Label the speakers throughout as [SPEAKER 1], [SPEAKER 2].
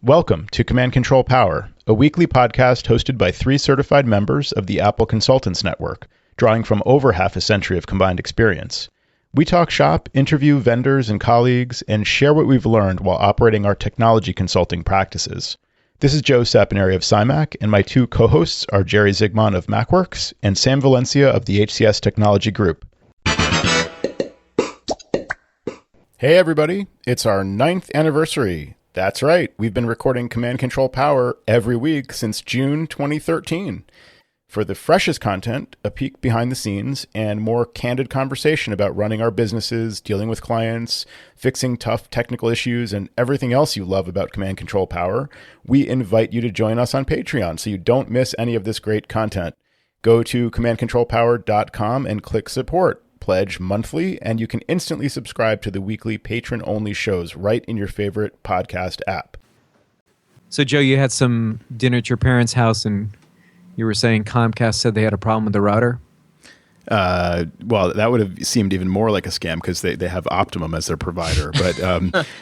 [SPEAKER 1] Welcome to Command Control Power, a weekly podcast hosted by 3 certified members of the Apple Consultants Network, drawing from over half a century of combined experience. We talk shop, interview vendors and colleagues, and share what we've learned while operating our technology consulting practices. This is Joe Saponare of CyMac, and my 2 co-hosts are Jerry Zigmont of MacWorks and Sam Valencia of the HCS Technology Group. Hey everybody, it's our 9th anniversary. That's right, we've been recording Command Control Power every week since June 2013. For the freshest content, a peek behind the scenes, and more candid conversation about running our businesses, dealing with clients, fixing tough technical issues, and everything else you love about Command Control Power, we invite you to join us on Patreon so you don't miss any of this great content. Go to commandcontrolpower.com and click support. Pledge monthly, and you can instantly subscribe to the weekly patron-only shows right in your favorite podcast app.
[SPEAKER 2] So, Joe, you had some dinner at your parents' house, and you were saying Comcast said they had a problem with the router?
[SPEAKER 1] Well, that would have seemed even more like a scam because they have Optimum as their provider.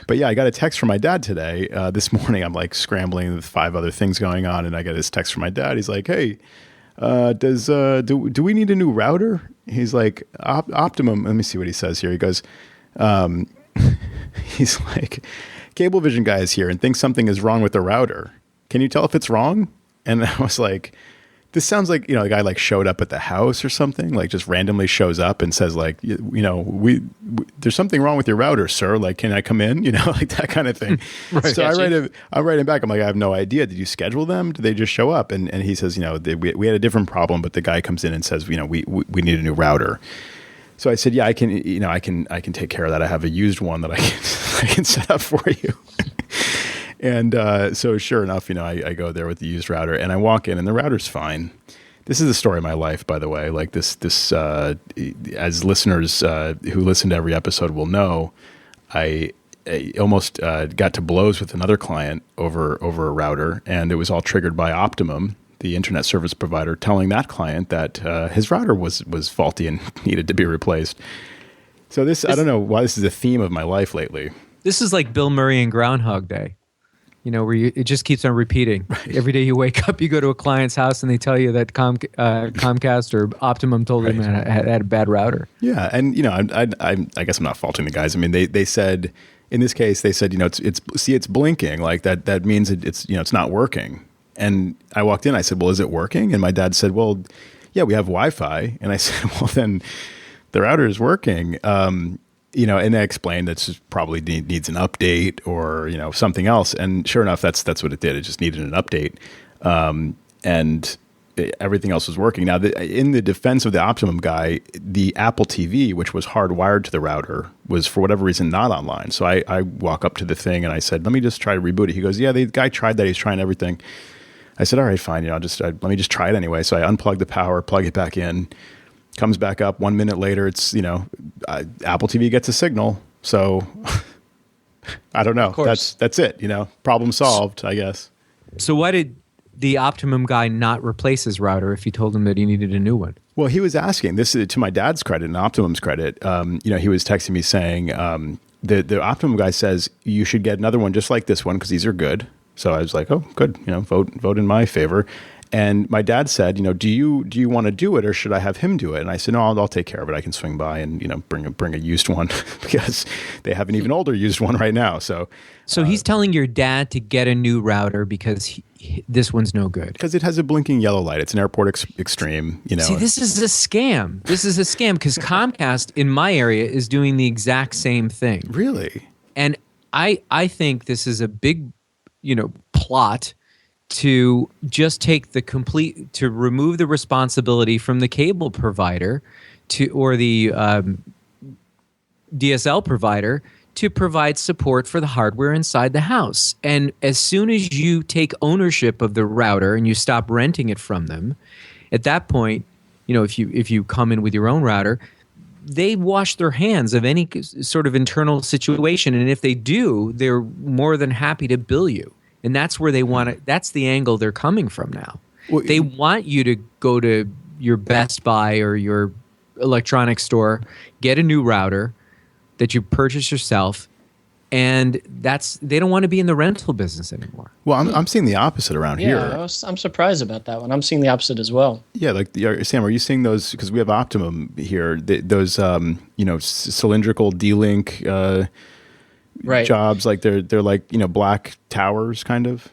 [SPEAKER 1] But yeah, I got a text from my dad today. This morning, I'm like scrambling with 5 other things going on, and I got this text from my dad. He's like, "Hey, do we need a new router?" He's like, Optimum. Let me see what he says here. He goes, he's like, Cablevision guy is here and thinks something is wrong with the router. Can you tell if it's wrong? And I was like, this sounds like, the guy like showed up at the house or something, like just randomly shows up and says like, there's something wrong with your router, sir. Like, can I come in? Like that kind of thing. Right. So I write him back. I'm like, I have no idea. Did you schedule them? Did they just show up? And he says, we had a different problem, but the guy comes in and says, we need a new router. So I said, yeah, I can take care of that. I have a used one that I can set up for you. And so sure enough, I go there with the used router and I walk in and the router's fine. This is the story of my life, by the way. Like this as listeners who listen to every episode will know, I almost got to blows with another client over a router, and it was all triggered by Optimum, the internet service provider, telling that client that his router was faulty and needed to be replaced. So I don't know why this is a theme of my life lately. This is
[SPEAKER 2] like Bill Murray and Groundhog Day. Where it just keeps on repeating. Right. Every day you wake up, you go to a client's house, and they tell you that Comcast or Optimum told them had a bad router.
[SPEAKER 1] Yeah, and I guess I'm not faulting the guys. I mean, they said in this case, they said it's blinking, like that means it's not working. And I walked in, I said, well, is it working? And my dad said, well, yeah, we have Wi-Fi. And I said, well, then the router is working. And they explained that it probably needs an update or, something else. And sure enough, that's what it did. It just needed an update. And everything else was working. Now, in the defense of the Optimum guy, the Apple TV, which was hardwired to the router, was for whatever reason not online. So I walk up to the thing and I said, let me just try to reboot it. He goes, yeah, the guy tried that. He's trying everything. I said, all right, fine. Let me just try it anyway. So I unplug the power, plug it back in. Comes back up 1 minute later. It's, Apple TV gets a signal. So I don't know. That's it. Problem solved, I guess.
[SPEAKER 2] So why did the Optimum guy not replace his router if you told him that he needed a new one?
[SPEAKER 1] Well, he was asking. This is to my dad's credit and Optimum's credit. He was texting me saying the Optimum guy says you should get another one just like this one because these are good. So I was like, oh, good. Vote in my favor. And my dad said, do you want to do it or should I have him do it? And I said, no, I'll take care of it. I can swing by and, bring a used one because they have an even older used one right now. So
[SPEAKER 2] he's telling your dad to get a new router because this one's no good.
[SPEAKER 1] Because it has a blinking yellow light. It's an Airport Extreme,
[SPEAKER 2] See, this is a scam. This is a scam because Comcast in my area is doing the exact same thing.
[SPEAKER 1] Really?
[SPEAKER 2] And I think this is a big, plot to just take to remove the responsibility from the cable provider or the DSL provider to provide support for the hardware inside the house. And as soon as you take ownership of the router and you stop renting it from them, at that point, if you come in with your own router, they wash their hands of any sort of internal situation. And if they do, they're more than happy to bill you. And that's where they want it. That's the angle they're coming from now. Well, they want you to go to your Best Buy or your electronics store, get a new router that you purchase yourself, and they don't want to be in the rental business anymore.
[SPEAKER 1] Well, I'm seeing the opposite around here.
[SPEAKER 3] I'm surprised about that one. I'm seeing the opposite as well.
[SPEAKER 1] Yeah, like Sam, are you seeing those? Because we have Optimum here. Those cylindrical D-Link jobs, like they're like black towers, kind of.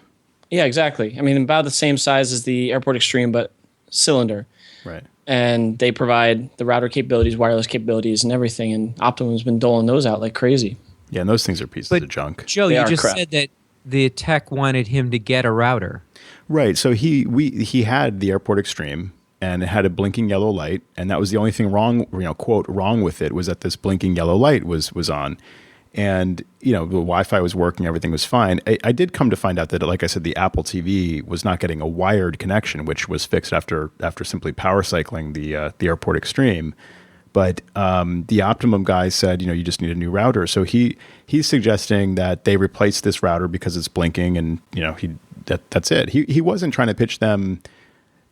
[SPEAKER 3] Yeah, exactly. I mean, about the same size as the Airport Extreme, but cylinder.
[SPEAKER 1] Right.
[SPEAKER 3] And they provide the router capabilities, wireless capabilities, and everything. And Optimum's been doling those out like crazy.
[SPEAKER 1] Yeah, and those things are pieces of junk.
[SPEAKER 2] Joe,
[SPEAKER 3] They
[SPEAKER 2] you
[SPEAKER 3] are
[SPEAKER 2] just
[SPEAKER 3] crap.
[SPEAKER 2] said that the tech wanted him to get a router.
[SPEAKER 1] Right. So he had the Airport Extreme, and it had a blinking yellow light, and that was the only thing wrong, quote, wrong with it was that this blinking yellow light was on. And, the Wi-Fi was working, everything was fine. I did come to find out that, like I said, the Apple TV was not getting a wired connection, which was fixed after simply power cycling the Airport Extreme. But the Optimum guy said, you just need a new router. So he's suggesting that they replace this router because it's blinking, and that's it. He wasn't trying to pitch them.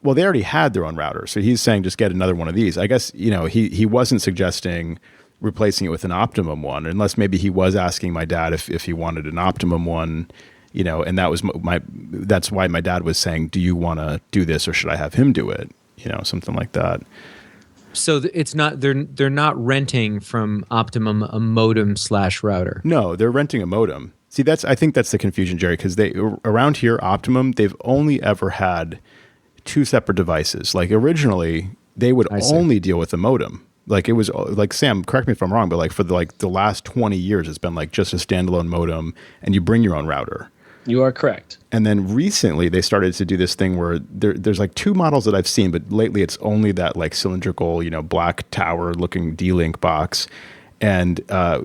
[SPEAKER 1] Well, they already had their own router, so he's saying just get another one of these. I guess he wasn't suggesting replacing it with an Optimum one, unless maybe he was asking my dad if he wanted an Optimum one. And that was that's why my dad was saying, do you want to do this or should I have him do it? Something like that.
[SPEAKER 2] So it's not they're not renting from Optimum a modem/router.
[SPEAKER 1] No, they're renting a modem. See, I think that's the confusion, Jerry, because around here, Optimum, they've only ever had two separate devices. Like originally, they would only deal with the modem. Like it was like, Sam, correct me if I'm wrong, but like for the last 20 years, it's been like just a standalone modem, and you bring your own router.
[SPEAKER 3] You are correct.
[SPEAKER 1] And then recently they started to do this thing where there's like two models that I've seen, but lately it's only that like cylindrical, black tower looking D-Link box. And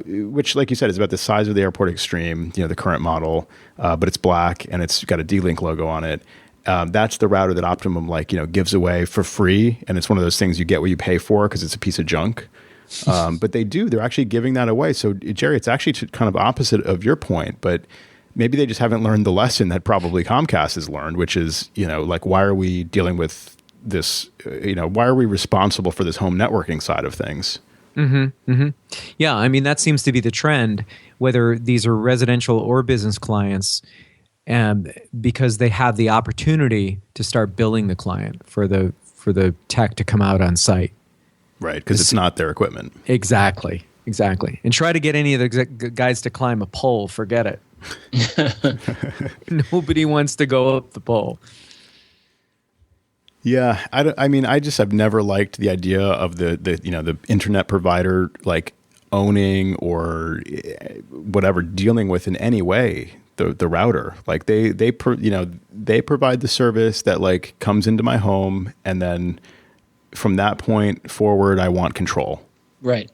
[SPEAKER 1] which, like you said, is about the size of the Airport Extreme, the current model, but it's black and it's got a D-Link logo on it. That's the router that Optimum gives away for free. And it's one of those things you get what you pay for because it's a piece of junk. But they're actually giving that away. So Jerry, it's actually kind of opposite of your point, but maybe they just haven't learned the lesson that probably Comcast has learned, which is, like, why are we dealing with this? Why are we responsible for this home networking side of things?
[SPEAKER 2] Mm-hmm. Mm-hmm. Yeah, I mean, that seems to be the trend, whether these are residential or business clients, because they have the opportunity to start billing the client for the tech to come out on site.
[SPEAKER 1] Right, because it's not their equipment.
[SPEAKER 2] Exactly. And try to get any of the guys to climb a pole, forget it. Nobody wants to go up the pole.
[SPEAKER 1] Yeah, I've never liked the idea of the internet provider like owning or whatever dealing with in any way the router. Like they provide the service that like comes into my home, and then from that point forward, I want control.
[SPEAKER 3] Right.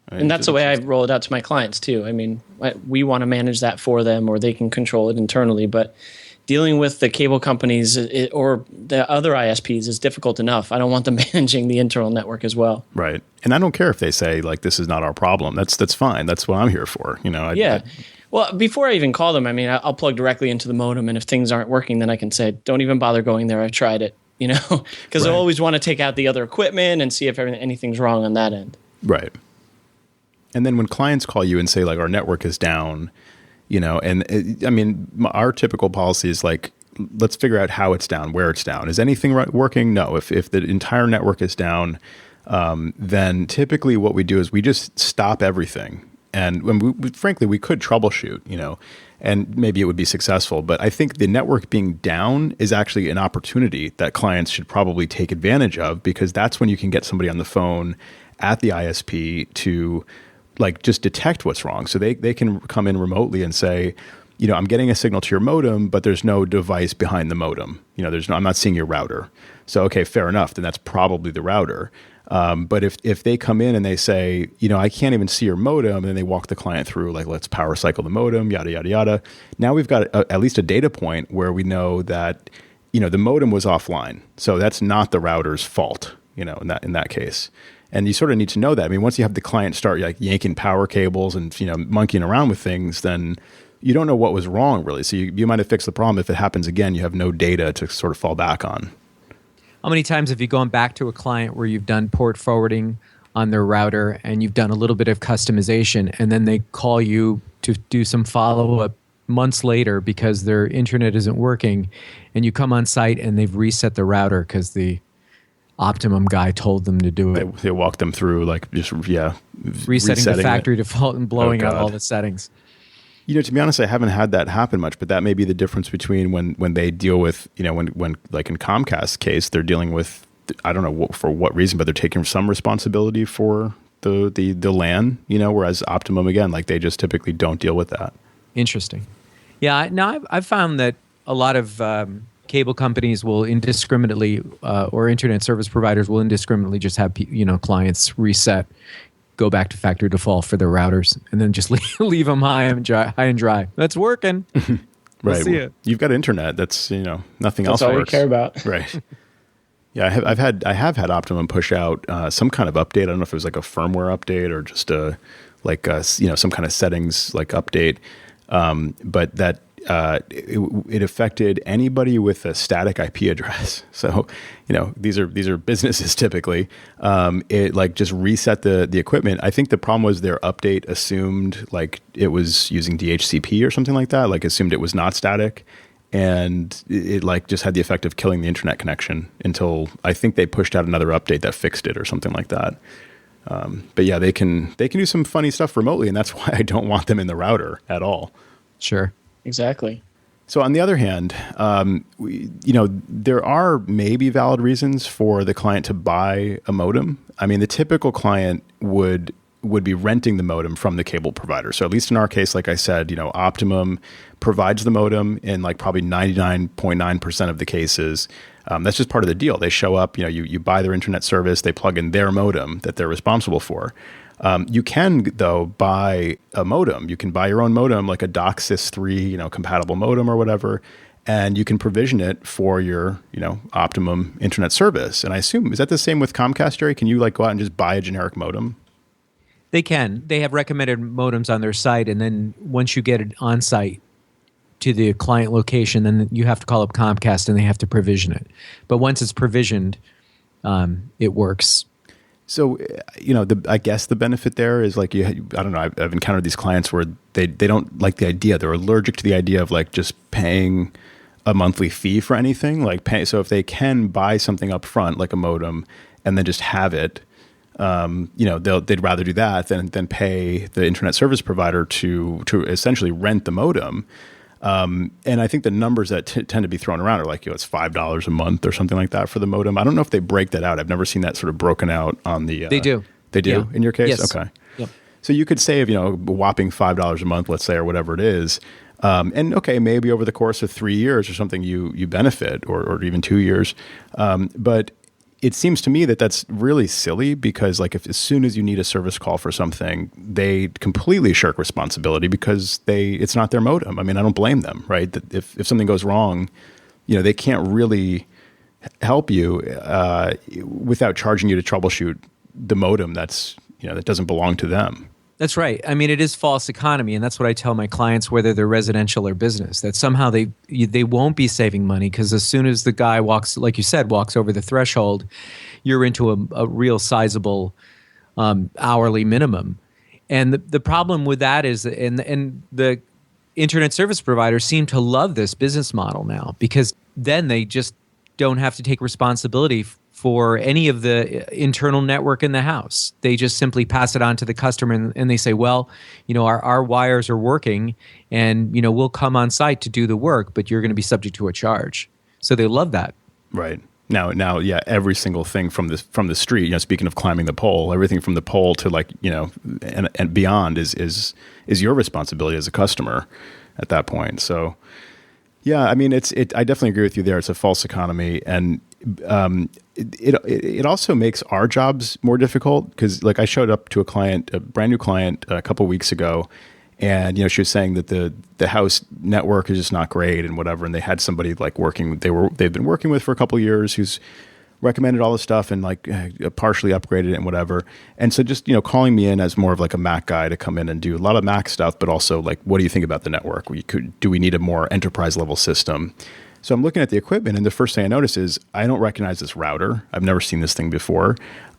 [SPEAKER 3] And that's the way I roll it out to my clients too. I mean, we want to manage that for them, or they can control it internally. But dealing with the cable companies or the other ISPs is difficult enough. I don't want them managing the internal network as well.
[SPEAKER 1] Right. And I don't care if they say like, this is not our problem. That's fine. That's what I'm here for.
[SPEAKER 3] Well, before I even call them, I mean, I'll plug directly into the modem. And if things aren't working, then I can say, don't even bother going there. I've tried it, because they'll always want to take out the other equipment and see if anything's wrong on that end.
[SPEAKER 1] Right. And then when clients call you and say like our network is down, our typical policy is like, let's figure out how it's down, where it's down. Is anything working? No. If the entire network is down, then typically what we do is we just stop everything. And when frankly, we could troubleshoot, and maybe it would be successful. But I think the network being down is actually an opportunity that clients should probably take advantage of, because that's when you can get somebody on the phone at the ISP to like just detect what's wrong. So they can come in remotely and say, I'm getting a signal to your modem, but there's no device behind the modem. I'm not seeing your router. So, okay, fair enough. Then that's probably the router. But if they come in and they say, I can't even see your modem, and then they walk the client through, like, let's power cycle the modem, yada, yada, yada. Now we've got at least a data point where we know that, the modem was offline. So that's not the router's fault, in that case. And you sort of need to know that. I mean, once you have the client start like yanking power cables and, monkeying around with things, then you don't know what was wrong really. So you might have fixed the problem. If it happens again, you have no data to sort of fall back on.
[SPEAKER 2] How many times have you gone back to a client where you've done port forwarding on their router and you've done a little bit of customization, and then they call you to do some follow-up months later because their internet isn't working, and you come on site and they've reset the router because the Optimum guy told them to do it.
[SPEAKER 1] They walk them through
[SPEAKER 2] resetting the factory default and blowing out
[SPEAKER 1] God.
[SPEAKER 2] all the settings.
[SPEAKER 1] To be honest, I haven't had that happen much, but that may be the difference between when they deal with, when like in Comcast's case, they're dealing with, I don't know for what reason, but they're taking some responsibility for the LAN, whereas Optimum, again, like they just typically don't deal with that.
[SPEAKER 2] Interesting. Yeah, I've found that a lot of cable companies will indiscriminately, or internet service providers will indiscriminately just have clients reset, go back to factory default for their routers, and then just leave them high and dry. That's working.
[SPEAKER 1] Right.
[SPEAKER 2] See it.
[SPEAKER 1] You've got internet. That's nothing else
[SPEAKER 3] That's all
[SPEAKER 1] works.
[SPEAKER 3] you care about.
[SPEAKER 1] Right. Yeah, I have had Optimum push out some kind of update. I don't know if it was like a firmware update or just some kind of settings like update. But that it affected anybody with a static IP address. So, these are businesses typically. It like just reset the equipment. I think the problem was their update assumed like it was using DHCP or something like that. Like assumed it was not static. And it like just had the effect of killing the internet connection until I think they pushed out another update that fixed it or something like that. But yeah, they can do some funny stuff remotely, and that's why I don't want them in the router at all.
[SPEAKER 2] Sure.
[SPEAKER 3] Exactly.
[SPEAKER 1] So on the other hand, there are maybe valid reasons for the client to buy a modem. I mean, the typical client would be renting the modem from the cable provider. So at least in our case, like I said, Optimum provides the modem in like probably 99.9% of the cases. That's just part of the deal. They show up, you buy their internet service, they plug in their modem that they're responsible for. You can, though, buy a modem. You can buy your own modem, like a DOCSIS 3, compatible modem or whatever, and you can provision it for your, Optimum internet service. And I assume, is that the same with Comcast, Jerry? Can you like go out and just buy a generic modem?
[SPEAKER 2] They can. They have recommended modems on their site, and then once you get it on site to the client location, then you have to call up Comcast and they have to provision it. But once it's provisioned, it works.
[SPEAKER 1] So, I guess the benefit there is like, I don't know, I've encountered these clients where they don't like the idea. They're allergic to the idea of like just paying a monthly fee for anything. So if they can buy something up front, like a modem, and then just have it, they'd rather do that than pay the internet service provider to essentially rent the modem. And I think the numbers that tend to be thrown around are like, it's $5 a month or something like that for the modem. I don't know if they break that out. I've never seen that sort of broken out on the.
[SPEAKER 2] They do.
[SPEAKER 1] They do in your case?
[SPEAKER 2] Yes.
[SPEAKER 1] Okay.
[SPEAKER 2] Yep.
[SPEAKER 1] So you could save, a whopping $5 a month, let's say, or whatever it is. And okay, maybe over the course of 3 years or something, you benefit, or even 2 years. But it seems to me that that's really silly because like if as soon as you need a service call for something, they completely shirk responsibility because it's not their modem. I mean, I don't blame them, right? That if something goes wrong, they can't really help you without charging you to troubleshoot the modem that doesn't belong to them.
[SPEAKER 2] That's right. I mean, it is false economy, and that's what I tell my clients, whether they're residential or business, that somehow they won't be saving money because as soon as the guy walks, like you said, walks over the threshold, you're into a real sizable hourly minimum. And the problem with that is, and the internet service providers seem to love this business model now because then they just don't have to take responsibility for any of the internal network in the house. They just simply pass it on to the customer and they say, well, our wires are working and, we'll come on site to do the work, but you're going to be subject to a charge. So they love that.
[SPEAKER 1] Right. Now, yeah, every single thing from the street, speaking of climbing the pole, everything from the pole to like, and beyond is your responsibility as a customer at that point. So yeah, I mean, I definitely agree with you there. It's a false economy. And it also makes our jobs more difficult because like I showed up to a brand new client a couple of weeks ago, and she was saying that the house network is just not great and whatever, and they had somebody like they've been working with for a couple of years who's recommended all this stuff and like partially upgraded it and whatever. And so just calling me in as more of like a Mac guy to come in and do a lot of Mac stuff, but also like, what do you think about the network? Do we need a more enterprise level system? So I'm looking at the equipment, and the first thing I notice is I don't recognize this router. I've never seen this thing before.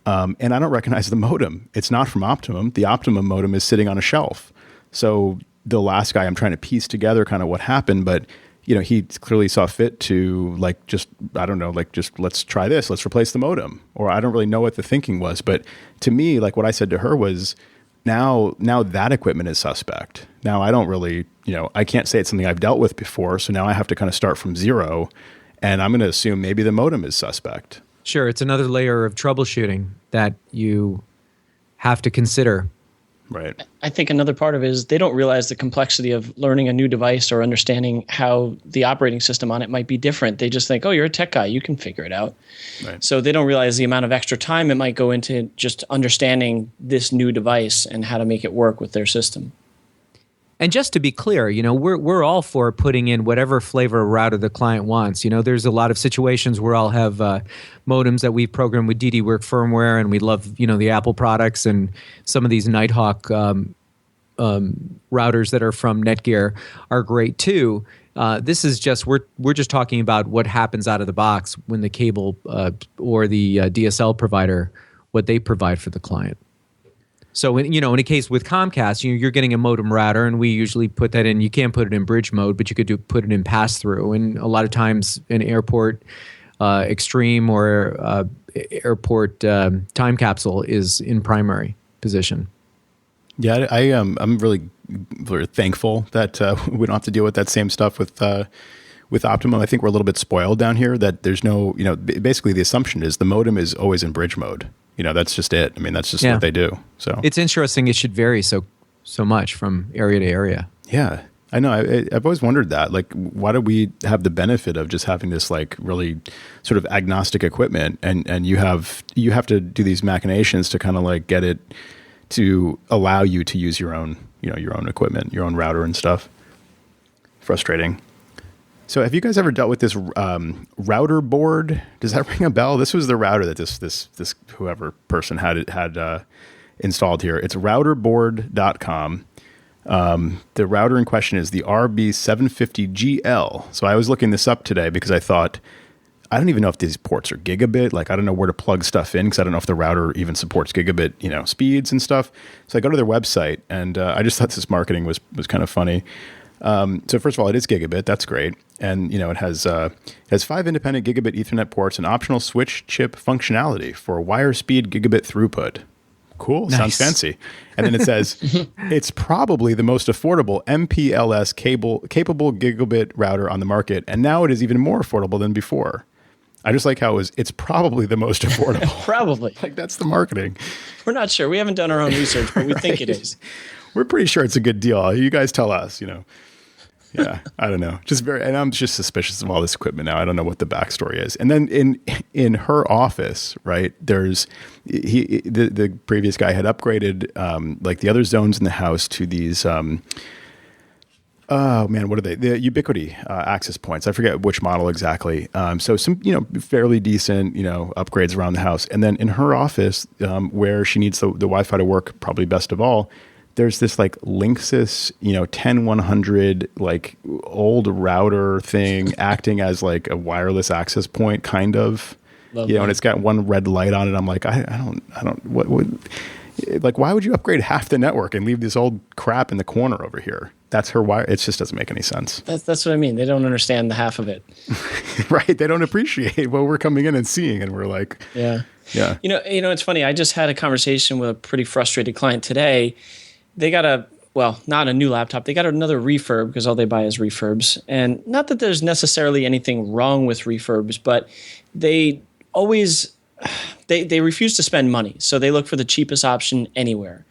[SPEAKER 1] and I don't recognize the modem. It's not from Optimum. The Optimum modem is sitting on a shelf. So the last guy, I'm trying to piece together kind of what happened, but he clearly saw fit to let's try this. Let's replace the modem. Or I don't really know what the thinking was, but to me, like what I said to her was, now that equipment is suspect. Now I don't really, I can't say it's something I've dealt with before. So now I have to kind of start from zero, and I'm going to assume maybe the modem is suspect.
[SPEAKER 2] Sure. It's another layer of troubleshooting that you have to consider.
[SPEAKER 1] Right.
[SPEAKER 3] I think another part of it is they don't realize the complexity of learning a new device or understanding how the operating system on it might be different. They just think, oh, you're a tech guy, you can figure it out. Right. So they don't realize the amount of extra time it might go into just understanding this new device and how to make it work with their system.
[SPEAKER 2] And just to be clear, we're all for putting in whatever flavor of router the client wants. There's a lot of situations where I'll have modems that we've programmed with DD-Work firmware, and we love, the Apple products, and some of these Nighthawk routers that are from Netgear are great too. This is just we're just talking about what happens out of the box when the cable or the DSL provider, what they provide for the client. So, in a case with Comcast, you're getting a modem router, and we usually put that in. You can't put it in bridge mode, but you could put it in pass-through. And a lot of times, an airport extreme or airport time capsule is in primary position.
[SPEAKER 1] Yeah, I'm really thankful that we don't have to deal with that same stuff with Optimum. I think we're a little bit spoiled down here. That there's no, basically the assumption is the modem is always in bridge mode. That's just it. I mean, that's just what they do. So
[SPEAKER 2] it's interesting. It should vary so much from area to area.
[SPEAKER 1] Yeah, I know. I've always wondered that. Like, why do we have the benefit of just having this like really sort of agnostic equipment, and you have to do these machinations to kind of like get it to allow you to use your own equipment, your own router and stuff. Frustrating. So have you guys ever dealt with this router board? Does that ring a bell? This was the router that this whoever person had installed here. It's routerboard.com. The router in question is the RB750GL. So I was looking this up today because I thought, I don't even know if these ports are gigabit. Like, I don't know where to plug stuff in because I don't know if the router even supports gigabit, speeds and stuff. So I go to their website, and I just thought this marketing was kind of funny. So first of all, it is gigabit. That's great. And, it has 5 independent gigabit Ethernet ports and optional switch chip functionality for wire speed gigabit throughput. Cool. Nice. Sounds fancy. And then it says, it's probably the most affordable MPLS capable gigabit router on the market. And now it is even more affordable than before. I just like how it's probably the most affordable.
[SPEAKER 3] Probably.
[SPEAKER 1] Like, that's the marketing.
[SPEAKER 3] We're not sure. We haven't done our own research, but we think it is.
[SPEAKER 1] We're pretty sure it's a good deal. You guys tell us, Yeah, I don't know. And I'm just suspicious of all this equipment now. I don't know what the backstory is. And then in her office, right, there's the previous guy had upgraded like the other zones in the house to these what are they? The Ubiquity access points. I forget which model exactly. So some fairly decent upgrades around the house. And then in her office, where she needs the Wi-Fi to work probably best of all, there's this like Linksys, 10100 like old router thing acting as like a wireless access point, kind of. Lovely. And it's got one red light on it. I'm like, I don't, what like, why would you upgrade half the network and leave this old crap in the corner over here? That's her wire. It just doesn't make any sense.
[SPEAKER 3] That's what I mean. They don't understand the half of it.
[SPEAKER 1] Right. They don't appreciate what we're coming in and seeing. And we're like,
[SPEAKER 3] yeah. It's funny. I just had a conversation with a pretty frustrated client today. They got not a new laptop. They got another refurb because all they buy is refurbs. And not that there's necessarily anything wrong with refurbs, but they always they refuse to spend money. So they look for the cheapest option anywhere.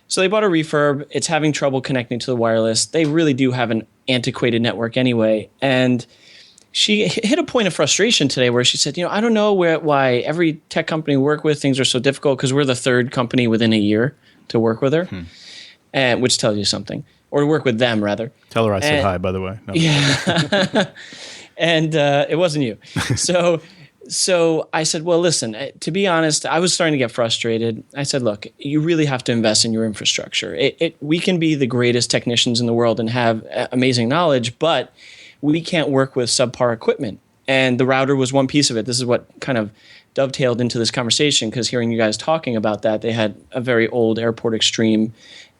[SPEAKER 3] So they bought a refurb. It's having trouble connecting to the wireless. They really do have an antiquated network anyway. And she hit a point of frustration today where she said, I don't know why every tech company we work with, things are so difficult because we're the third company within a year to work with her. Which tells you something, or to work with them rather.
[SPEAKER 1] Tell her I said hi, by the way. No.
[SPEAKER 3] Yeah, and it wasn't you. So I said, well, listen. To be honest, I was starting to get frustrated. I said, look, you really have to invest in your infrastructure. We can be the greatest technicians in the world and have amazing knowledge, but we can't work with subpar equipment. And the router was one piece of it. This is what kind of dovetailed into this conversation because hearing you guys talking about that, they had a very old Airport Extreme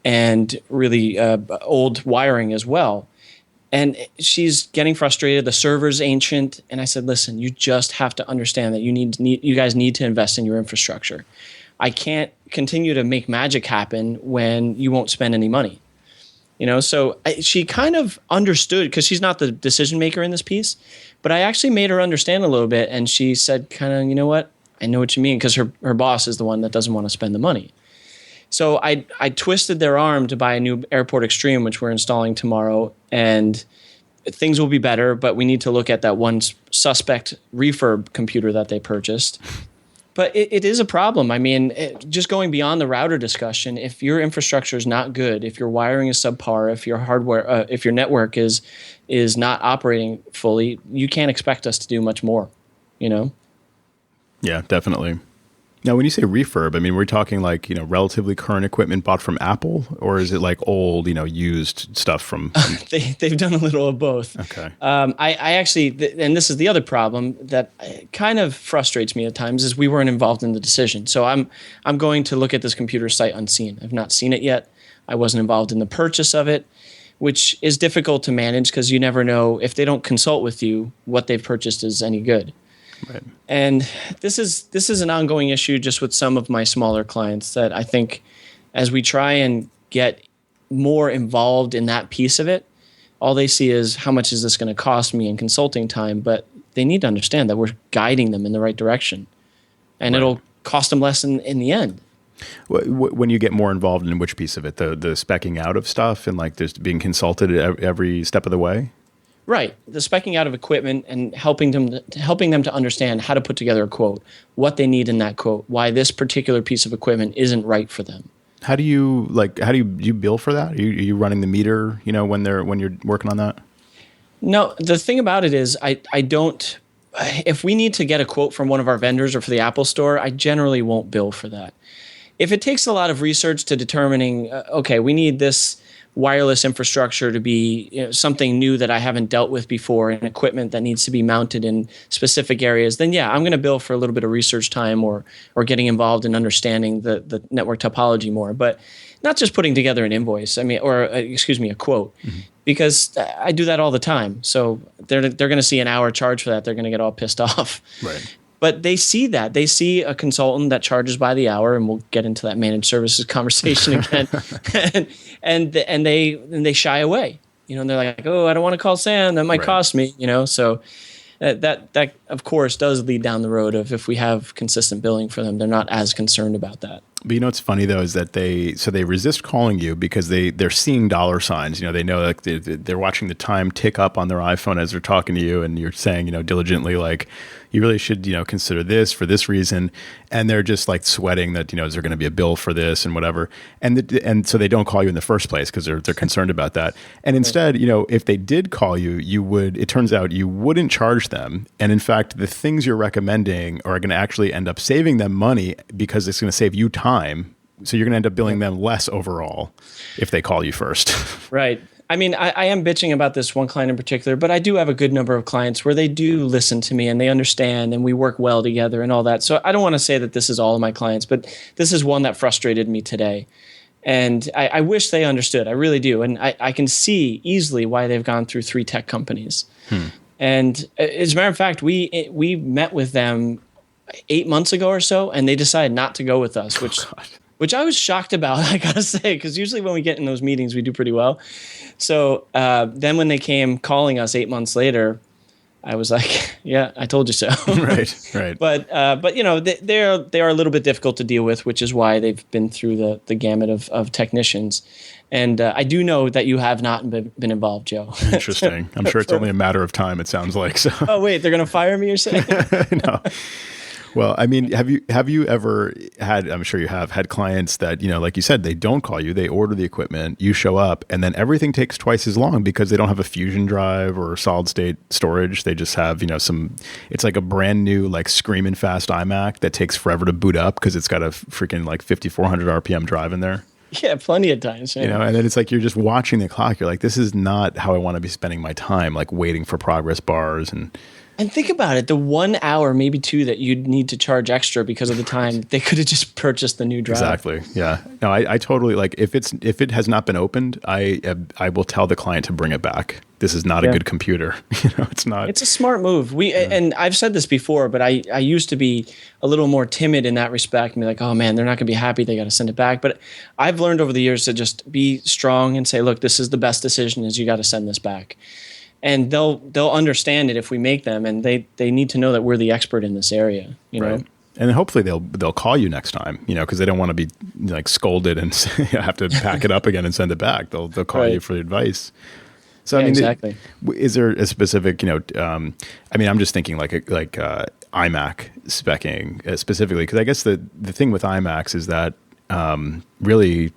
[SPEAKER 3] and really old wiring as well. And she's getting frustrated. The server's ancient. And I said, listen, you just have to understand that you guys need to invest in your infrastructure. I can't continue to make magic happen when you won't spend any money. So she kind of understood because she's not the decision maker in this piece, but I actually made her understand a little bit. And she said kind of, you know what? I know what you mean, because her boss is the one that doesn't want to spend the money. So I twisted their arm to buy a new Airport Extreme, which we're installing tomorrow, and things will be better, but we need to look at that one suspect refurb computer that they purchased. But it is a problem. I mean, just going beyond the router discussion, if your infrastructure is not good, if your wiring is subpar, if your hardware, if your network is not operating fully, you can't expect us to do much more,
[SPEAKER 1] Yeah, definitely. Now, when you say refurb, I mean, we're talking like, relatively current equipment bought from Apple, or is it like old, used stuff from?
[SPEAKER 3] They've done a little of both.
[SPEAKER 1] Okay.
[SPEAKER 3] I actually, and this is the other problem that kind of frustrates me at times, is we weren't involved in the decision. So I'm going to look at this computer sight unseen. I've not seen it yet. I wasn't involved in the purchase of it, which is difficult to manage because you never know if they don't consult with you what they've purchased is any good.
[SPEAKER 1] Right.
[SPEAKER 3] And this is an ongoing issue just with some of my smaller clients that I think as we try and get more involved in that piece of it, all they see is how much is this going to cost me in consulting time, but they need to understand that we're guiding them in the right direction and it'll cost them less in the end.
[SPEAKER 1] When you get more involved in which piece of it, the speccing out of stuff and like just being consulted every step of the way?
[SPEAKER 3] Right. The speccing out of equipment and helping them to understand how to put together a quote, what they need in that quote, why this particular piece of equipment isn't right for them.
[SPEAKER 1] How do you bill for that? Are you running the meter, when you're working on that?
[SPEAKER 3] No, the thing about it is I don't, if we need to get a quote from one of our vendors or for the Apple store, I generally won't bill for that. If it takes a lot of research to determining, okay, we need this wireless infrastructure to be something new that I haven't dealt with before and equipment that needs to be mounted in specific areas, then yeah, I'm going to bill for a little bit of research time or getting involved in understanding the network topology more, but not just putting together an invoice, a quote, because I do that all the time. So they're going to see an hour charge for that. They're going to get all pissed off.
[SPEAKER 1] Right.
[SPEAKER 3] But they see that. They see a consultant that charges by the hour, and we'll get into that managed services conversation again. and they shy away. And they're like, "Oh, I don't want to call Sam. That might cost me." So that of course does lead down the road of if we have consistent billing for them, they're not as concerned about that.
[SPEAKER 1] But what's funny though is that they resist calling you because they're seeing dollar signs. They know like they're watching the time tick up on their iPhone as they're talking to you, and you're saying diligently like, you really should consider this for this reason, and they're just like sweating that is there going to be a bill for this and whatever, and so they don't call you in the first place because they're concerned about that. And instead, if they did call you, it turns out you wouldn't charge them, and in fact, the things you're recommending are going to actually end up saving them money because it's going to save you time. So you're going to end up billing them less overall if they call you first.
[SPEAKER 3] Right. I mean, I am bitching about this one client in particular, but I do have a good number of clients where they do listen to me and they understand and we work well together and all that. So I don't want to say that this is all of my clients, but this is one that frustrated me today. And I wish they understood. I really do. And I can see easily why they've gone through 3 tech companies. And as a matter of fact, we met with them 8 months ago or so, and they decided not to go with us, which I was shocked about, I gotta say, because usually when we get in those meetings, we do pretty well. So then when they came calling us 8 months later, I was like, yeah, I told you so. Right. But they are a little bit difficult to deal with, which is why they've been through the gamut of technicians. And I do know that you have not been involved, Joe.
[SPEAKER 1] Interesting. I'm sure it's only a matter of time, it sounds like. So.
[SPEAKER 3] Oh, wait, they're going to fire me, you're saying?
[SPEAKER 1] No. Well, I mean, have you ever had, I'm sure you have, had clients that, like you said, they don't call you, they order the equipment, you show up, and then everything takes twice as long because they don't have a fusion drive or solid state storage. They just have, it's like a brand new, like screaming fast iMac that takes forever to boot up because it's got a freaking like 5,400 RPM drive in there.
[SPEAKER 3] Yeah, plenty of times.
[SPEAKER 1] And then it's like you're just watching the clock. You're like, this is not how I want to be spending my time, like waiting for progress bars and
[SPEAKER 3] And think about it, the 1 hour, maybe 2 that you'd need to charge extra because of the time, they could have just purchased the new drive.
[SPEAKER 1] Exactly. Yeah. No, I totally like if it has not been opened, I will tell the client to bring it back. This is not a good computer. It's not.
[SPEAKER 3] It's a smart move. And I've said this before, but I used to be a little more timid in that respect and be like, oh man, they're not going to be happy. They got to send it back. But I've learned over the years to just be strong and say, look, this is the best decision is you got to send this back. And they'll understand it if we make them, and they need to know that we're the expert in this area, you know.
[SPEAKER 1] And hopefully they'll call you next time, because they don't want to be like scolded and have to pack it up again and send it back. They'll call you for advice. So
[SPEAKER 3] exactly.
[SPEAKER 1] Is there a specific, I'm just thinking like iMac speccing specifically, because I guess the thing with iMacs is that really,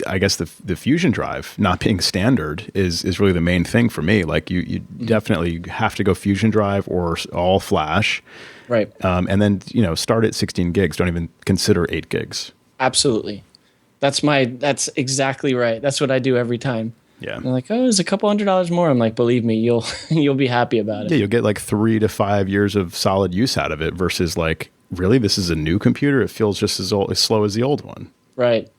[SPEAKER 1] I guess the Fusion drive not being standard is really the main thing for me. Like you definitely have to go Fusion drive or all flash,
[SPEAKER 3] right?
[SPEAKER 1] And then start at 16 gigs. Don't even consider 8 gigs.
[SPEAKER 3] Absolutely, that's exactly right. That's what I do every time.
[SPEAKER 1] Yeah,
[SPEAKER 3] and they're like, oh, it's a couple $100 more. I'm like, believe me, you'll be happy about it.
[SPEAKER 1] Yeah, you'll get like 3 to 5 years of solid use out of it versus like, really, this is a new computer. It feels just as slow as the old one.
[SPEAKER 3] Right.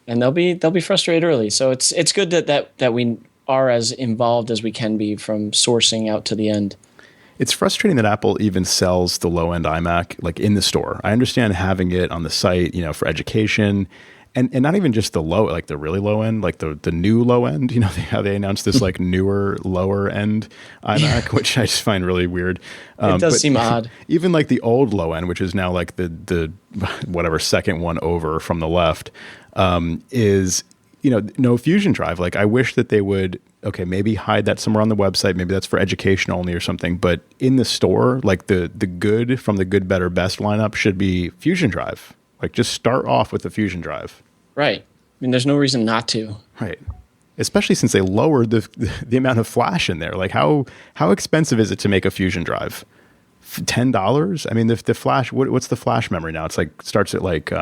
[SPEAKER 3] And they'll be frustrated early. So it's good that we are as involved as we can be from sourcing out to the end.
[SPEAKER 1] It's frustrating that Apple even sells the low end iMac like in the store. I understand having it on the site, for education, and not even just the low, like the really low end, like the new low end. How they announced this like newer lower end iMac, which I just find really weird.
[SPEAKER 3] It does seem odd.
[SPEAKER 1] Even like the old low end, which is now like the whatever second one over from the left. Is no Fusion drive. Like I wish that they would maybe hide that somewhere on the website. Maybe that's for education only or something. But in the store, like the good from the good, better, best lineup should be Fusion drive. Like just start off with the Fusion drive.
[SPEAKER 3] Right. I mean, there's no reason not to.
[SPEAKER 1] Right. Especially since they lowered the amount of flash in there. Like how expensive is it to make a Fusion drive? $10? I mean, the flash. What's the flash memory now? It's like starts at like.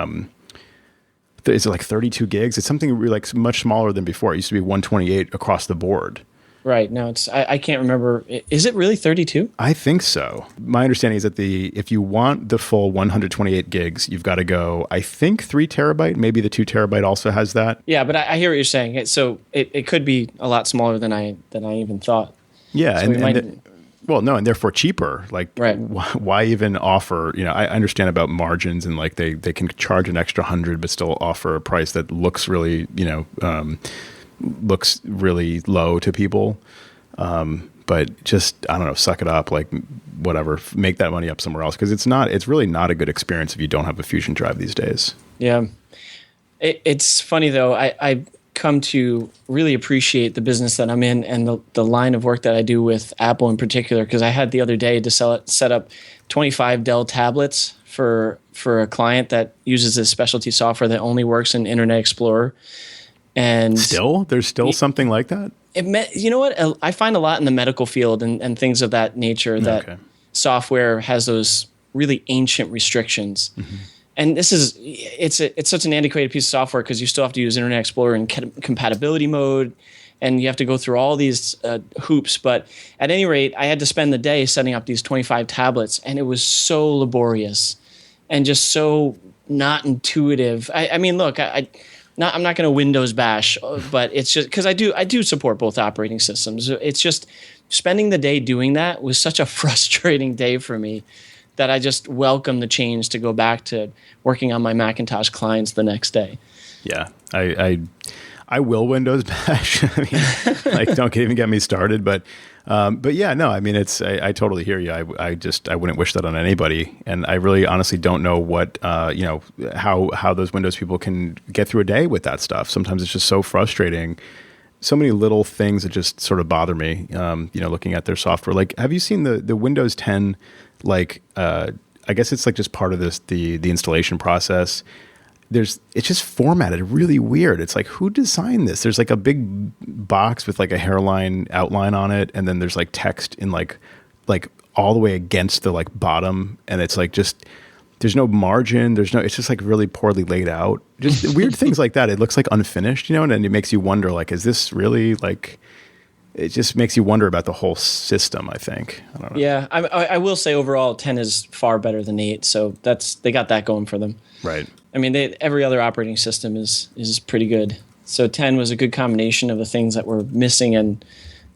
[SPEAKER 1] Is it like 32 gigs? It's something really like much smaller than before. It used to be 128 across the board.
[SPEAKER 3] Right. No, I can't remember. Is it really 32?
[SPEAKER 1] I think so. My understanding is that if you want the full 128 gigs, you've got to go, I think 3 terabyte. Maybe the 2 terabyte also has that.
[SPEAKER 3] Yeah, but I hear what you're saying. So it could be a lot smaller than I even thought.
[SPEAKER 1] Yeah. So and therefore cheaper. Like,
[SPEAKER 3] right.
[SPEAKER 1] Why even offer? I understand about margins and like they can charge an extra 100, but still offer a price that looks really, looks really low to people. But just I don't know, suck it up. Like whatever, make that money up somewhere else because it's really not a good experience if you don't have a Fusion drive these days.
[SPEAKER 3] Yeah, it's funny though. I come to really appreciate the business that I'm in and the line of work that I do with Apple in particular, because I had the other day to set up 25 Dell tablets for a client that uses this specialty software that only works in Internet Explorer. And
[SPEAKER 1] there's still something like that?
[SPEAKER 3] You know what? I find a lot in the medical field and things of that nature that software has those really ancient restrictions. Mm-hmm. And it's such an antiquated piece of software because you still have to use Internet Explorer in compatibility mode, and you have to go through all these hoops. But at any rate, I had to spend the day setting up these 25 tablets, and it was so laborious and just so not intuitive. I mean, look, I'm not going to Windows bash, but it's just because I do support both operating systems. It's just spending the day doing that was such a frustrating day for me that I just welcome the change to go back to working on my Macintosh clients the next day.
[SPEAKER 1] Yeah, I will Windows bash. I mean, like, don't even get me started. But yeah, no, I mean, I totally hear you. I wouldn't wish that on anybody. And I really honestly don't know what, how those Windows people can get through a day with that stuff. Sometimes it's just so frustrating. So many little things that just sort of bother me, looking at their software. Like, have you seen the Windows 10, like, I guess it's like just part of the installation process. It's just formatted really weird. It's like, who designed this? There's like a big box with like a hairline outline on it. And then there's like text in like all the way against the like bottom. And it's like just, there's no margin. It's just like really poorly laid out. Just weird things like that. It looks like unfinished, and it makes you wonder, like, is this really like, it just makes you wonder about the whole system, I think. I don't know.
[SPEAKER 3] Yeah, I will say overall 10 is far better than 8, so they got that going for them.
[SPEAKER 1] Right.
[SPEAKER 3] I mean, every other operating system is pretty good. So 10 was a good combination of the things that were missing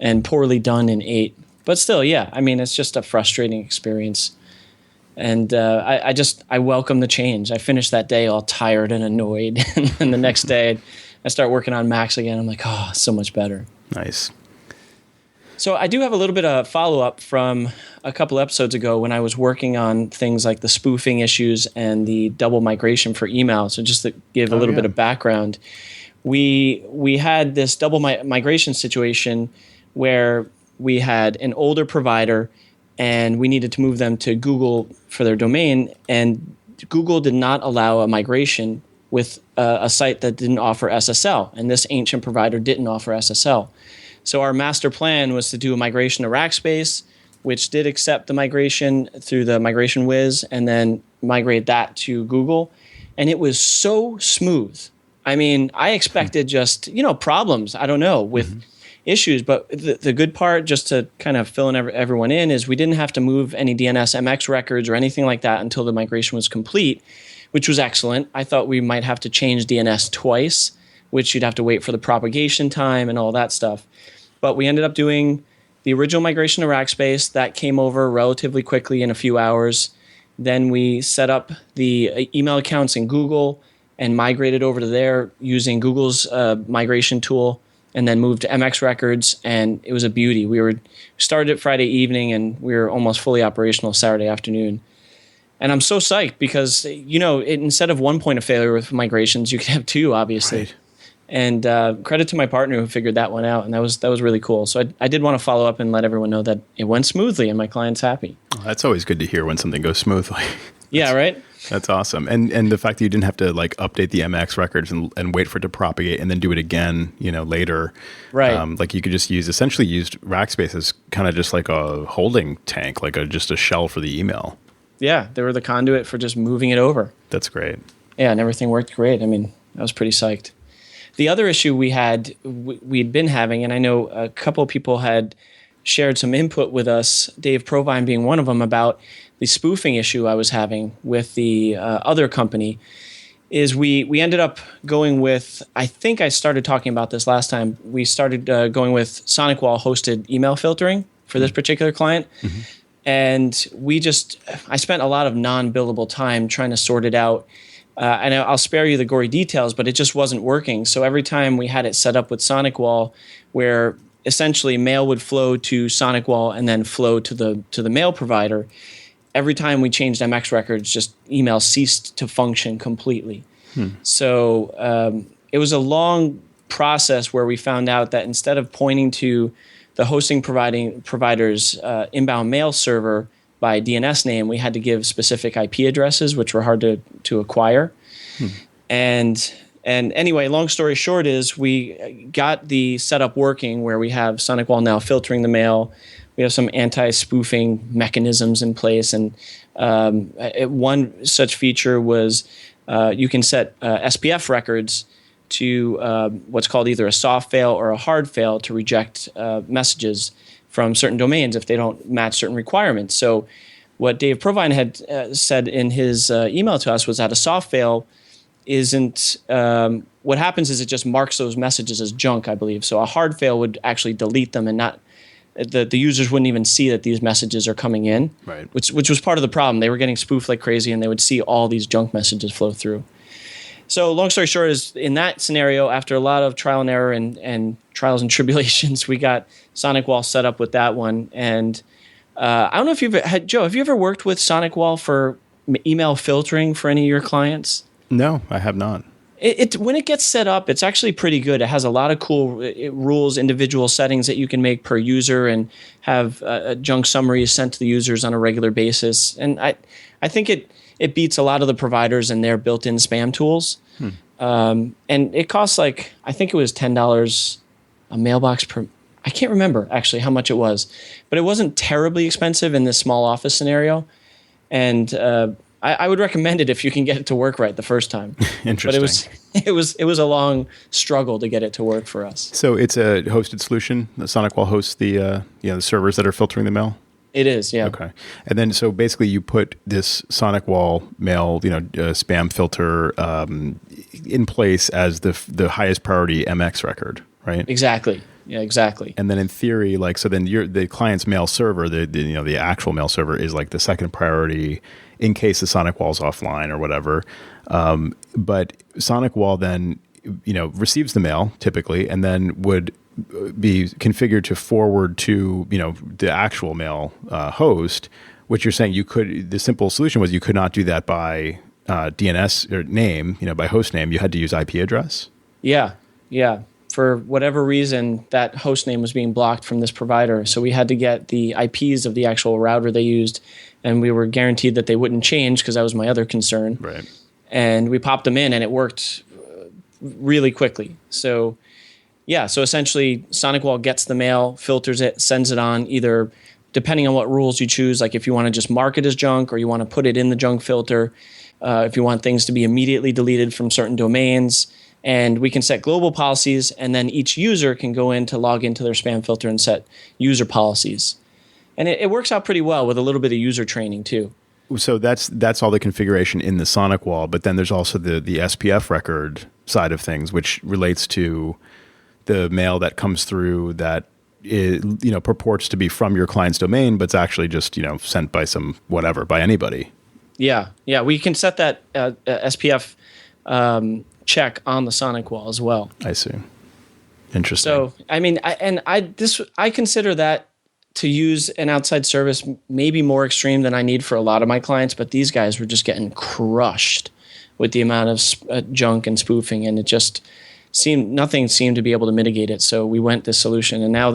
[SPEAKER 3] and poorly done in 8. But still, yeah, I mean, it's just a frustrating experience. And I welcome the change. I finished that day all tired and annoyed. And then the next day, I start working on Macs again. I'm like, oh, so much better.
[SPEAKER 1] Nice.
[SPEAKER 3] So I do have a little bit of follow-up from a couple episodes ago when I was working on things like the spoofing issues and the double migration for email. So just to give a little bit of background, we had this double migration situation where we had an older provider and we needed to move them to Google for their domain, and Google did not allow a migration with a site that didn't offer SSL, and this ancient provider didn't offer SSL. So our master plan was to do a migration to Rackspace, which did accept the migration through the migration whiz, and then migrate that to Google. And it was so smooth. I mean, I expected just, problems, I don't know, with issues. But the good part, just to kind of fill in everyone in, is we didn't have to move any DNS MX records or anything like that until the migration was complete, which was excellent. I thought we might have to change DNS twice, which you'd have to wait for the propagation time and all that stuff. But we ended up doing the original migration to Rackspace. That came over relatively quickly in a few hours. Then we set up the email accounts in Google and migrated over to there using Google's migration tool, and then moved to MX records, and it was a beauty. We started it Friday evening, and we were almost fully operational Saturday afternoon. And I'm so psyched because, instead of one point of failure with migrations, you could have two, obviously. Right. And credit to my partner who figured that one out, and that was really cool. So I did want to follow up and let everyone know that it went smoothly, and my client's happy.
[SPEAKER 1] Oh, that's always good to hear when something goes smoothly.
[SPEAKER 3] Yeah, right?
[SPEAKER 1] That's awesome. And the fact that you didn't have to update the MX records and wait for it to propagate and then do it again, later.
[SPEAKER 3] Right.
[SPEAKER 1] You could just essentially used Rackspace as kind of just like a holding tank, just a shell for the email.
[SPEAKER 3] Yeah, they were the conduit for just moving it over.
[SPEAKER 1] That's great.
[SPEAKER 3] Yeah, and everything worked great. I mean, I was pretty psyched. The other issue we'd been having, and I know a couple of people had shared some input with us, Dave Provine being one of them, about the spoofing issue I was having with the other company, is we ended up going with, I think I started talking about this last time, we started going with SonicWall hosted email filtering for this particular client. Mm-hmm. And I spent a lot of non-billable time trying to sort it out. And I'll spare you the gory details, but it just wasn't working. So every time we had it set up with SonicWall, where essentially mail would flow to SonicWall and then flow to the mail provider, every time we changed MX records, just email ceased to function completely. So it was a long process where we found out that instead of pointing to the hosting provider's inbound mail server by DNS name, we had to give specific IP addresses, which were hard to acquire. And anyway, long story short is we got the setup working where we have SonicWall now filtering the mail. We have some anti-spoofing mechanisms in place. And one such feature was you can set SPF records to what's called either a soft fail or a hard fail to reject messages from certain domains if they don't match certain requirements. So what Dave Provine had said in his email to us was that a soft fail isn't what happens is it just marks those messages as junk, I believe. So a hard fail would actually delete them and not the users wouldn't even see that these messages are coming in,
[SPEAKER 1] right?
[SPEAKER 3] Which was part of the problem. They were getting spoofed like crazy, and they would see all these junk messages flow through. So long story short is in that scenario, after a lot of trial and error and trials and tribulations, we got SonicWall set up with that one. And I don't know if Joe, have you ever worked with SonicWall for email filtering for any of your clients?
[SPEAKER 1] No, I have not.
[SPEAKER 3] When it gets set up, it's actually pretty good. It has a lot of cool rules, individual settings that you can make per user, and have junk summaries sent to the users on a regular basis. And I think it beats a lot of the providers and their built-in spam tools. And it costs I think it was $10 a mailbox per. I can't remember actually how much it was, but it wasn't terribly expensive in this small office scenario. And I would recommend it if you can get it to work right the first time.
[SPEAKER 1] Interesting.
[SPEAKER 3] But it was a long struggle to get it to work for us.
[SPEAKER 1] So it's a hosted solution. The SonicWall hosts the the servers that are filtering the mail.
[SPEAKER 3] It is, yeah.
[SPEAKER 1] Okay. And then so basically you put this SonicWall mail, spam filter in place as the highest priority MX record, right?
[SPEAKER 3] Exactly. Yeah, exactly.
[SPEAKER 1] And then in theory, so then the client's mail server, the actual mail server is like the second priority in case the SonicWall's offline or whatever. But SonicWall then, receives the mail typically, and then would be configured to forward to, the actual mail host, which you're saying the simple solution was you could not do that by DNS or name, by host name. You had to use IP address.
[SPEAKER 3] Yeah. For whatever reason, that host name was being blocked from this provider. So we had to get the IPs of the actual router they used, and we were guaranteed that they wouldn't change because that was my other concern.
[SPEAKER 1] Right.
[SPEAKER 3] And we popped them in, and it worked really quickly. So essentially SonicWall gets the mail, filters it, sends it on, either depending on what rules you choose, like if you want to just mark it as junk or you want to put it in the junk filter, if you want things to be immediately deleted from certain domains. And we can set global policies, and then each user can go in to log into their spam filter and set user policies. And it works out pretty well with a little bit of user training too.
[SPEAKER 1] So that's all the configuration in the SonicWall, but then there's also the SPF record side of things, which relates to the mail that comes through that purports to be from your client's domain, but it's actually just sent by by anybody.
[SPEAKER 3] Yeah, we can set that SPF check on the SonicWall as well.
[SPEAKER 1] I see. Interesting.
[SPEAKER 3] So I consider that to use an outside service maybe more extreme than I need for a lot of my clients, but these guys were just getting crushed with the amount of junk and spoofing, and it just nothing seemed to be able to mitigate it. So we went this solution, and now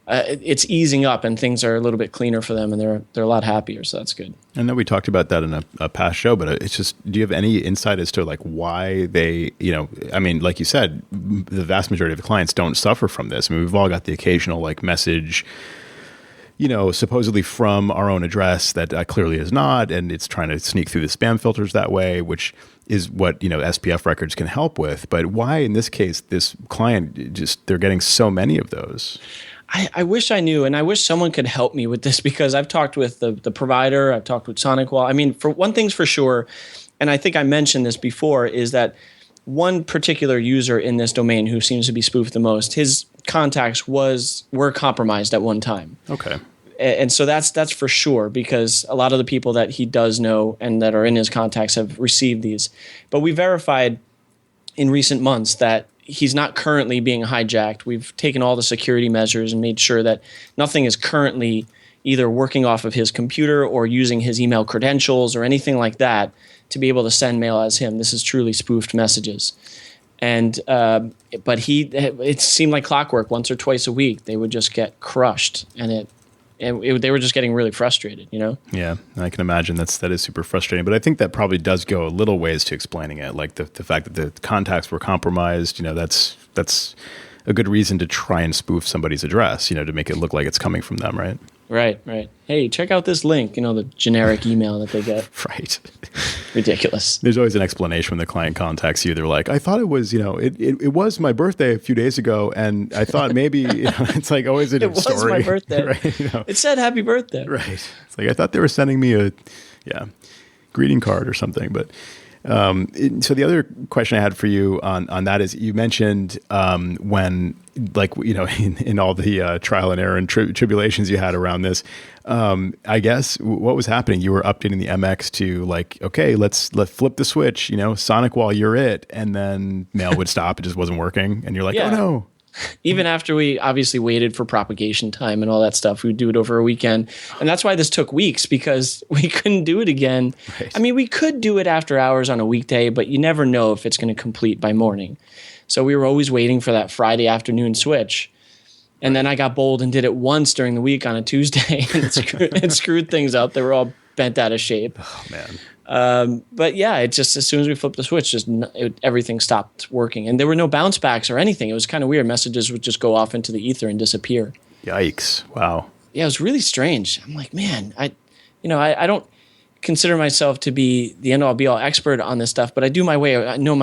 [SPEAKER 3] it's easing up and things are a little bit cleaner for them, and they're a lot happier. So that's good.
[SPEAKER 1] I know we talked about that in a past show, but it's just, do you have any insight as to why they, like you said, the vast majority of the clients don't suffer from this. I mean, we've all got the occasional message, supposedly from our own address that clearly is not, and it's trying to sneak through the spam filters that way, which is what, SPF records can help with. But why in this case, this client they're getting so many of those?
[SPEAKER 3] I wish I knew, and I wish someone could help me with this, because I've talked with the provider, I've talked with SonicWall. I mean, for one thing's for sure, and I think I mentioned this before, is that one particular user in this domain who seems to be spoofed the most, his contacts were compromised at one time.
[SPEAKER 1] Okay.
[SPEAKER 3] And so that's for sure, because a lot of the people that he does know and that are in his contacts have received these. But we verified in recent months that he's not currently being hijacked. We've taken all the security measures and made sure that nothing is currently either working off of his computer or using his email credentials or anything like that to be able to send mail as him. This is truly spoofed messages. And but it seemed like clockwork. Once or twice a week, they would just get crushed, and they were just getting really frustrated,
[SPEAKER 1] Yeah, I can imagine that is super frustrating. But I think that probably does go a little ways to explaining it, like the fact that the contacts were compromised. That's a good reason to try and spoof somebody's address, to make it look like it's coming from them, right?
[SPEAKER 3] Right. Hey, check out this link, the generic email that they get.
[SPEAKER 1] Right.
[SPEAKER 3] Ridiculous.
[SPEAKER 1] There's always an explanation when the client contacts you. They're like, I thought it was, it was my birthday a few days ago, and I thought maybe, it's like always a story. It was
[SPEAKER 3] my birthday.
[SPEAKER 1] Right?
[SPEAKER 3] It said happy birthday.
[SPEAKER 1] Right. It's like, I thought they were sending me a greeting card or something, but so the other question I had for you on that is, you mentioned when, in all the trial and error and tribulations you had around this, I guess what was happening? You were updating the MX to okay, let's flip the switch. SonicWall, you're it, and then mail would stop. It just wasn't working, and you're like, oh no.
[SPEAKER 3] Even after we obviously waited for propagation time and all that stuff, we would do it over a weekend. And that's why this took weeks, because we couldn't do it again. Right. I mean, we could do it after hours on a weekday, but you never know if it's going to complete by morning. So we were always waiting for that Friday afternoon switch. And then I got bold and did it once during the week on a Tuesday, and it screwed things up. They were all bent out of shape.
[SPEAKER 1] Oh, man.
[SPEAKER 3] But yeah, it just, as soon as we flipped the switch, everything stopped working, and there were no bounce backs or anything. It was kind of weird. Messages would just go off into the ether and disappear.
[SPEAKER 1] Yikes! Wow.
[SPEAKER 3] Yeah, it was really strange. I'm like, man, I don't. consider myself to be the end all be all expert on this stuff, but I know my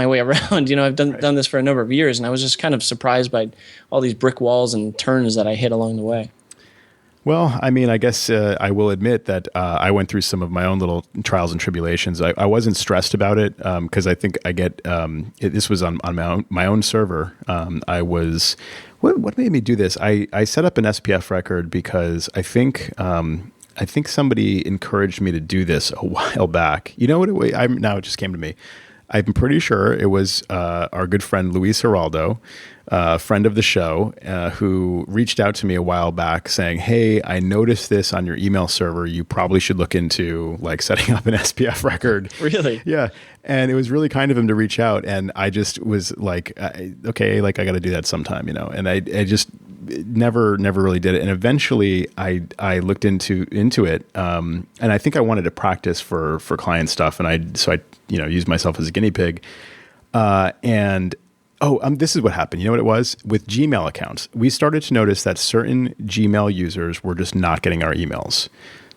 [SPEAKER 3] way around. I've done this for a number of years, and I was just kind of surprised by all these brick walls and turns that I hit along the way.
[SPEAKER 1] Well, I mean, I guess I will admit that I went through some of my own little trials and tribulations. I wasn't stressed about it because I think I get this was on my own server. What made me do this? I set up an SPF record because I think somebody encouraged me to do this a while back. You know what? Now it just came to me. I'm pretty sure it was our good friend Luis Geraldo, friend of the show, who reached out to me a while back saying, "Hey, I noticed this on your email server. You probably should look into like setting up an SPF record."
[SPEAKER 3] Really?
[SPEAKER 1] Yeah. And it was really kind of him to reach out. And I just was like, okay, like I got to do that sometime, And I just never really did it. And eventually I looked into it. And I think I wanted to practice for client stuff. And so I used myself as a guinea pig. This is what happened. You know what it was? With Gmail accounts, we started to notice that certain Gmail users were just not getting our emails.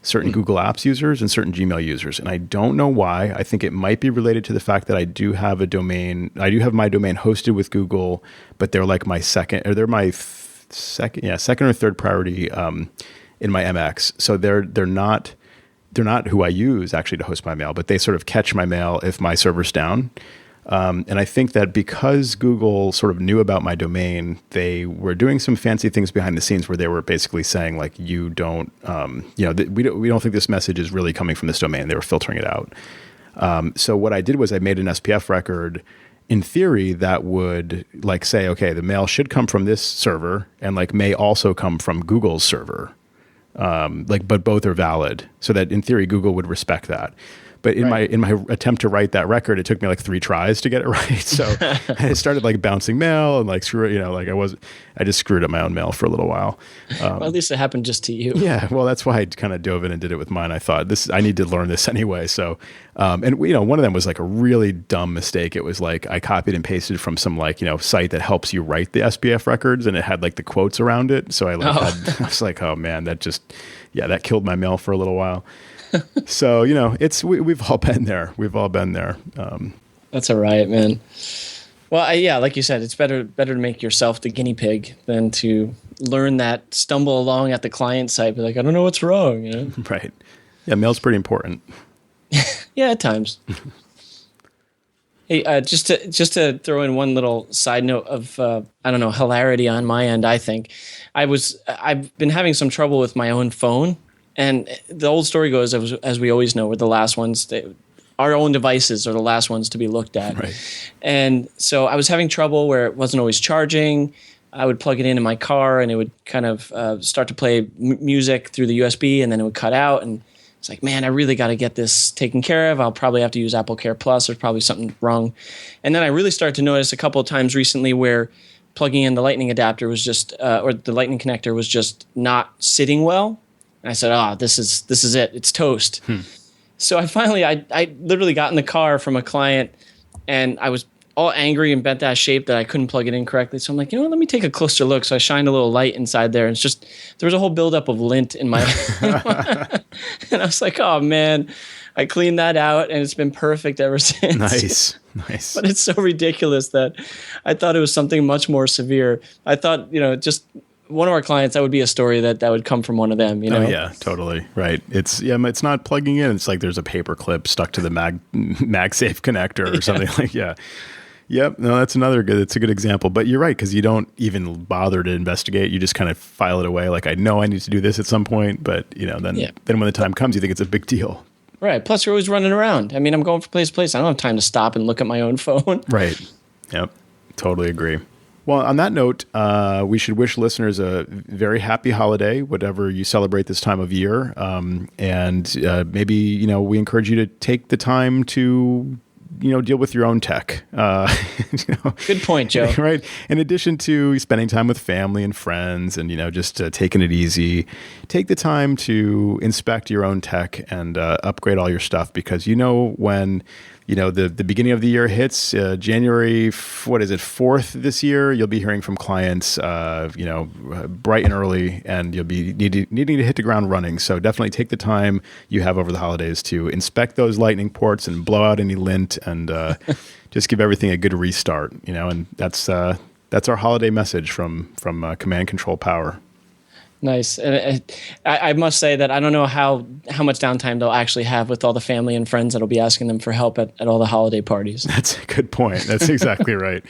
[SPEAKER 1] Certain Google Apps users and certain Gmail users. And I don't know why. I think it might be related to the fact that I do have my domain hosted with Google, but they're like my second or third priority in my MX. So they're not who I use actually to host my mail, but they sort of catch my mail if my server's down. And I think that because Google sort of knew about my domain, they were doing some fancy things behind the scenes where they were basically saying like, you don't, we don't think this message is really coming from this domain. They were filtering it out. So what I did was I made an SPF record. In theory, that would like say, okay, the mail should come from this server and like may also come from Google's server. But both are valid, so that in theory Google would respect that. But in my attempt to write that record, it took me like 3 tries to get it right. So I started like bouncing mail and like I just screwed up my own mail for a little while.
[SPEAKER 3] Well, at least it happened just to you.
[SPEAKER 1] Yeah, well, that's why I kind of dove in and did it with mine. I thought I need to learn this anyway. So, one of them was like a really dumb mistake. It was like I copied and pasted from some site that helps you write the SPF records, and it had like the quotes around it. So I was like, oh man, that killed my mail for a little while. So, we've all been there.
[SPEAKER 3] That's all right, man. Well, like you said, it's better to make yourself the guinea pig than to learn that, stumble along at the client side, be like, I don't know what's wrong.
[SPEAKER 1] Right. Yeah, mail's pretty important.
[SPEAKER 3] Yeah, at times. Hey, just to throw in one little side note of hilarity on my end. I think I've been having some trouble with my own phone. And the old story goes, as we always know, we're the last ones. Our own devices are the last ones to be looked at.
[SPEAKER 1] Right.
[SPEAKER 3] And so I was having trouble where it wasn't always charging. I would plug it in my car, and it would kind of start to play music through the USB, and then it would cut out. And it's like, man, I really got to get this taken care of. I'll probably have to use Apple Care Plus. There's probably something wrong. And then I really started to notice a couple of times recently where plugging in the lightning adapter was just, or the lightning connector was just not sitting well. And I said, this is it. It's toast. So I literally got in the car from a client, and I was all angry and bent that shape that I couldn't plug it in correctly. So I'm like, let me take a closer look. So I shined a little light inside there, and it's just, there was a whole buildup of lint in my, and I was like, oh man, I cleaned that out, and it's been perfect ever since.
[SPEAKER 1] Nice.
[SPEAKER 3] But it's so ridiculous that I thought it was something much more severe. I thought, just one of our clients, that would be a story that would come from one of them,
[SPEAKER 1] Oh yeah, totally. Right. It's not plugging in. It's like there's a paper clip stuck to the MagSafe connector or something like, yeah. Yep. No, it's a good example, but you're right. Cause you don't even bother to investigate. You just kind of file it away. Like I know I need to do this at some point, but then when the time comes, you think it's a big deal.
[SPEAKER 3] Right. Plus you're always running around. I mean, I'm going from place to place. I don't have time to stop and look at my own phone.
[SPEAKER 1] Right. Yep. Totally agree. Well, on that note, we should wish listeners a very happy holiday, whatever you celebrate this time of year. And maybe, we encourage you to take the time to, deal with your own tech.
[SPEAKER 3] Good point, Joe.
[SPEAKER 1] Right. In addition to spending time with family and friends and, just taking it easy, take the time to inspect your own tech and upgrade all your stuff, because when the beginning of the year hits, January, 4th this year, you'll be hearing from clients, bright and early, and you'll be needing to hit the ground running. So definitely take the time you have over the holidays to inspect those lightning ports and blow out any lint and just give everything a good restart, and that's our holiday message from Command Control Power.
[SPEAKER 3] Nice. And I must say that I don't know how much downtime they'll actually have with all the family and friends that'll be asking them for help at all the holiday parties.
[SPEAKER 1] That's a good point. That's exactly right.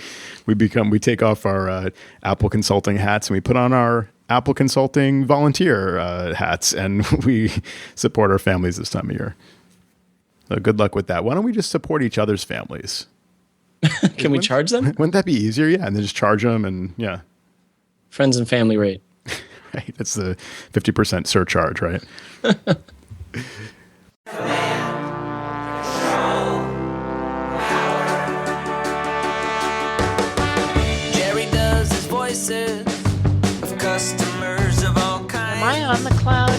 [SPEAKER 1] We take off our Apple Consulting hats and we put on our Apple Consulting volunteer hats, and we support our families this time of year. So good luck with that. Why don't we just support each other's families?
[SPEAKER 3] Can we charge them?
[SPEAKER 1] Wouldn't that be easier? Yeah, and then just charge them, and yeah.
[SPEAKER 3] Friends and family rate.
[SPEAKER 1] Right, that's the 50% surcharge, right?
[SPEAKER 4] Jerry does his voices of customers of all kinds.
[SPEAKER 5] Am I on the cloud?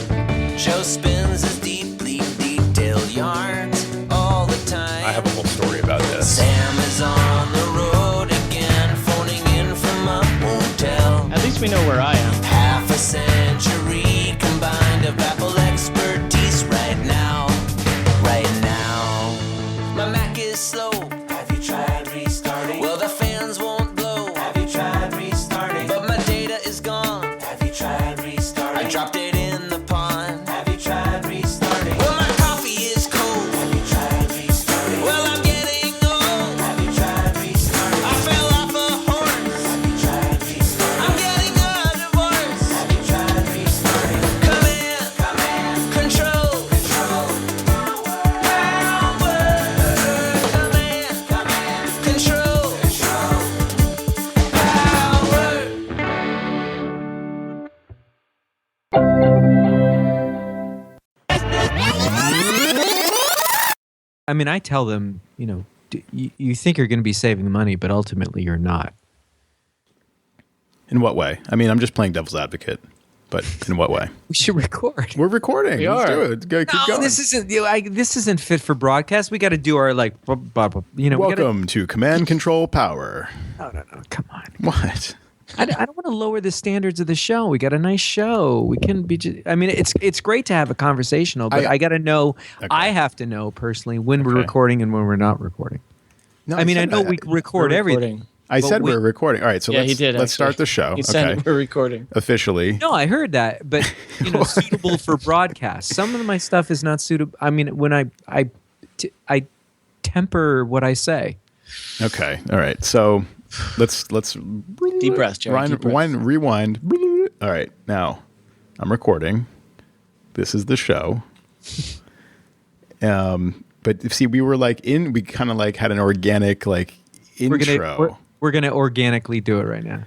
[SPEAKER 4] Joe spins his deeply detailed yarns all the time.
[SPEAKER 1] I have a whole story about this.
[SPEAKER 4] Sam is on the road again, phoning in from a hotel.
[SPEAKER 3] At least we know where I am.
[SPEAKER 4] Half a century combined of Apple expertise right now. Right now. My Mac is slow. Have you tried restarting? Well, the fans won't blow. Have you tried restarting? But my data is gone. Have you tried restarting? I dropped it in the pond. Have you tried restarting? Well, my coffee is cold. Have you tried restarting? Well, I'm getting old. Have you tried restarting? I fell off a horse. Have you tried restarting? I'm getting a divorce. Have you tried restarting? Command, control, power. Command, control, power.
[SPEAKER 2] I mean, I tell them, you think you're going to be saving money, but ultimately you're not.
[SPEAKER 1] In what way? I mean, I'm just playing devil's advocate, but in what way?
[SPEAKER 2] We should record.
[SPEAKER 1] We're recording.
[SPEAKER 3] We
[SPEAKER 1] Let's
[SPEAKER 3] are.
[SPEAKER 1] do it. Keep
[SPEAKER 2] No,
[SPEAKER 1] going.
[SPEAKER 2] this isn't fit for broadcast. We got to do our
[SPEAKER 1] Welcome to Command Control Power.
[SPEAKER 2] No, come on.
[SPEAKER 1] What?
[SPEAKER 2] I don't want to lower the standards of the show. We got a nice show. We can be. I mean, it's great to have a conversational, but I got to know.
[SPEAKER 1] Okay.
[SPEAKER 2] I have to know personally when we're
[SPEAKER 1] Okay.
[SPEAKER 2] recording and when we're not recording.
[SPEAKER 1] No,
[SPEAKER 2] I mean, I
[SPEAKER 1] said
[SPEAKER 2] know
[SPEAKER 1] that.
[SPEAKER 2] we record
[SPEAKER 3] We're
[SPEAKER 2] everything.
[SPEAKER 3] recording.
[SPEAKER 1] I said
[SPEAKER 2] we-
[SPEAKER 1] we're recording. All right, so
[SPEAKER 3] Yeah,
[SPEAKER 1] let's
[SPEAKER 3] he did.
[SPEAKER 1] let's
[SPEAKER 3] actually.
[SPEAKER 1] start the show.
[SPEAKER 3] He said
[SPEAKER 1] Okay,
[SPEAKER 3] we're recording.
[SPEAKER 1] officially.
[SPEAKER 2] No, I heard that, but suitable for broadcast. Some of my stuff is not suitable. I mean, when I temper what I say.
[SPEAKER 1] Okay, all right. So let's
[SPEAKER 3] Deep breath, Jerry. Deep breath.
[SPEAKER 1] rewind. All right, now I'm recording. This is the show. But see, we kind of like had an organic intro.
[SPEAKER 2] We're gonna organically do it right now.